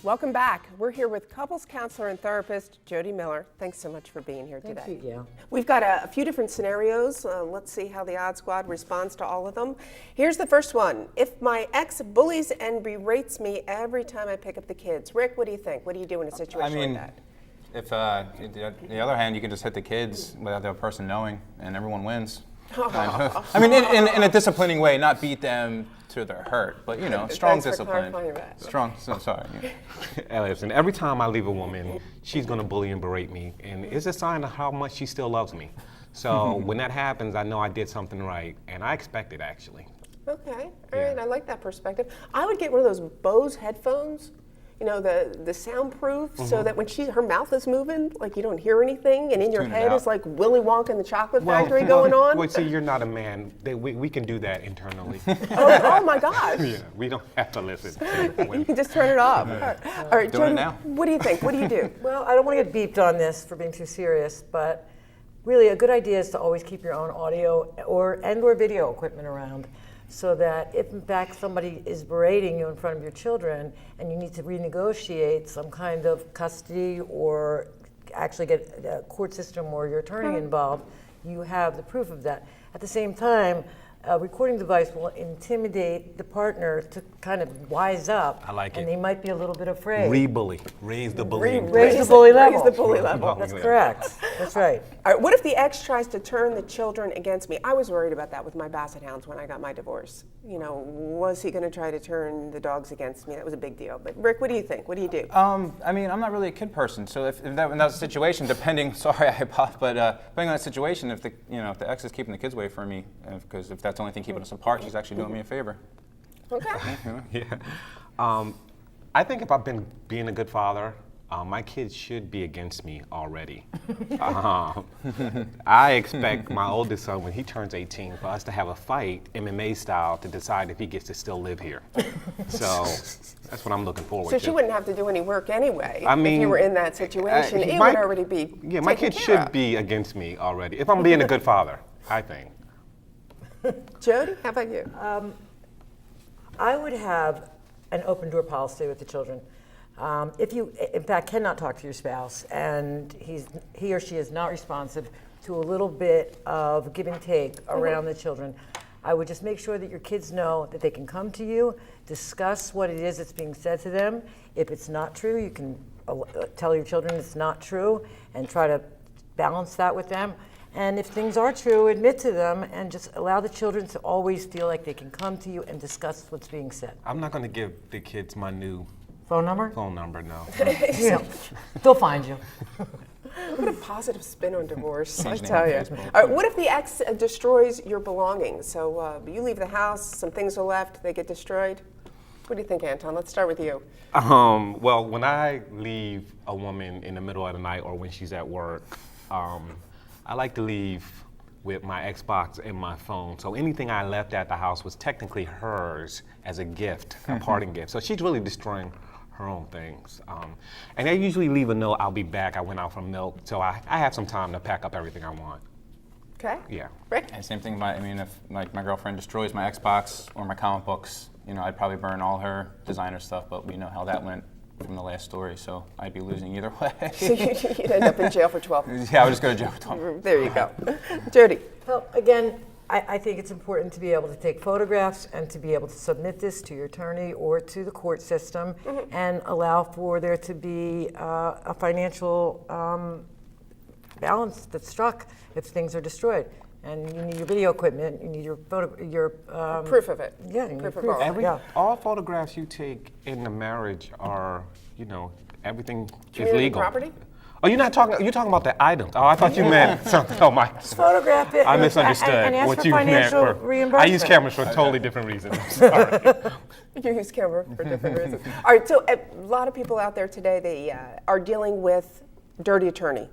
Welcome back. We're here with couples counselor and therapist Jody Miller. Thanks so much for being here today. Thank you, yeah. We've got a few different scenarios. Let's see how the Odd Squad responds to all of them. Here's the first one. If my ex bullies and berates me every time I pick up the kids. Rick, what do you think? What do you do in a situation like that? If the other hand, you can just hit the kids without the other person knowing, and everyone wins. I mean, in a disciplining way, not beat them to their hurt, but strong discipline. Strong. So sorry. Hey, listen, every time I leave a woman, she's gonna bully and berate me, and it's a sign of how much she still loves me. So when that happens, I know I did something right, and I expect it actually. Okay, all right, I like that perspective. I would get one of those Bose headphones, the soundproof, so that when her mouth is moving, like you don't hear anything, and in your head is like Willy Wonka and the Chocolate Factory going on. Well, see, you're not a man. We can do that internally. Oh my gosh. Yeah, we don't have to listen. You can just turn it off. All right, Doing Jody, it now. what do you think? What do you do? Well, I don't want to get beeped on this for being too serious, but really a good idea is to always keep your own audio or video equipment around, so that if in fact somebody is berating you in front of your children and you need to renegotiate some kind of custody or actually get a court system or your attorney involved, you have the proof of that. At the same time, a recording device will intimidate the partner to kind of wise up. I like it. And they might be a little bit afraid. Re-bully. Raise the bullying. Raise the bully level. Raise the bully level. That's correct. That's right. All right, what if the ex tries to turn the children against me? I was worried about that with my Basset Hounds when I got my divorce. Was he going to try to turn the dogs against me? That was a big deal. But Rick, what do you think? What do you do? I mean, I'm not really a kid person, so if that was a situation, depending, sorry, I apologize, but depending on the situation, if the ex is keeping the kids away from me, because if that's the only thing keeping us apart, she's actually doing me a favor. Okay. Yeah. I think if I've been being a good father, my kids should be against me already. I expect my oldest son, when he turns 18, for us to have a fight, MMA style, to decide if he gets to still live here. So that's what I'm looking forward to. So she wouldn't have to do any work anyway. I mean, if you were in that situation, it would already be. Yeah, my kids should be against me already, if I'm being a good father, I think. Jody, how about you? I would have an open door policy with the children. If you, in fact, cannot talk to your spouse and he or she is not responsive to a little bit of give and take around the children, I would just make sure that your kids know that they can come to you, discuss what it is that's being said to them. If it's not true, you can tell your children it's not true and try to balance that with them. And if things are true, admit to them and just allow the children to always feel like they can come to you and discuss what's being said. I'm not going to give the kids my new phone number, no. They'll find you. What a positive spin on divorce, I tell you. All right, what if the ex destroys your belongings? So you leave the house, some things are left, they get destroyed. What do you think, Anton? Let's start with you. Well, when I leave a woman in the middle of the night or when she's at work, I like to leave with my Xbox and my phone. So anything I left at the house was technically hers as a gift, a parting gift. So she's really destroying her own things. And I usually leave a note, I'll be back, I went out for milk. So I have some time to pack up everything I want. Okay. Yeah. Rick? And same thing, if my girlfriend destroys my Xbox or my comic books, I'd probably burn all her designer stuff, but we know how that went from the last story, so I'd be losing either way. So you'd end up in jail for 12. Yeah, I would just go to jail for 12. There you go. Jody. Well, again, I think it's important to be able to take photographs and to be able to submit this to your attorney or to the court system and allow for there to be a financial balance that's struck if things are destroyed. And you need your video equipment, you need your proof of it. Yeah, you need Proof of proof. all. All photographs you take in the marriage are, everything is Community legal. property? Oh, you're talking about the items. Oh, I thought you meant something. Oh, my. Just photograph it. I misunderstood and ask what for you meant. financial I reimbursement. use cameras for totally different reasons. I'm sorry. You use camera for different reasons. All right, so a lot of people out there today, they are dealing with dirty attorney.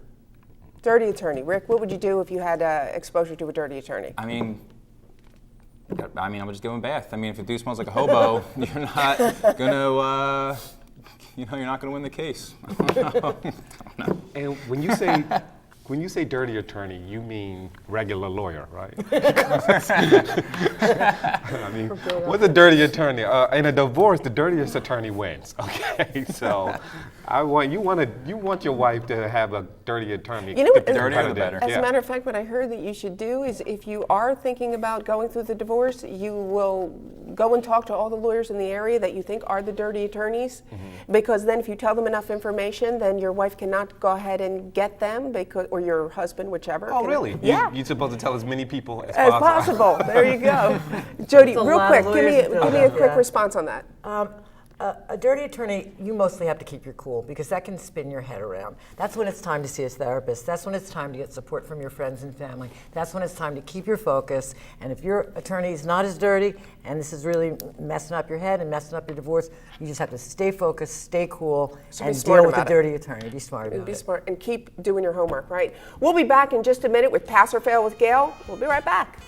Dirty attorney. Rick, what would you do if you had exposure to a dirty attorney? I mean, I would just give him a bath. If the dude smells like a hobo, you're not gonna, you're not gonna win the case. And when you say When you say dirty attorney, you mean regular lawyer, right? I mean, what's a dirty attorney? In a divorce, the dirtiest attorney wins. Okay, so you want your wife to have a dirty attorney. You know what? The dirtier the better. As a matter of fact, what I heard that you should do is, if you are thinking about going through the divorce, you will go and talk to all the lawyers in the area that you think are the dirty attorneys, because then if you tell them enough information, then your wife cannot go ahead and get them, or your husband, whichever. Oh, really? Yeah. You're supposed to tell as many people as As possible. possible. There you go. Jody, That's a real lot quick, of give me lawyers to give me fill a out, quick yeah. response on that. A dirty attorney, you mostly have to keep your cool because that can spin your head around. That's when it's time to see a therapist. That's when it's time to get support from your friends and family. That's when it's time to keep your focus. And if your attorney is not as dirty and this is really messing up your head and messing up your divorce, you just have to stay focused, stay cool, So be and smart deal with the about it. dirty attorney. Be smart about Be it. smart and keep doing your homework, right? We'll be back in just a minute with Pass or Fail with Gail. We'll be right back.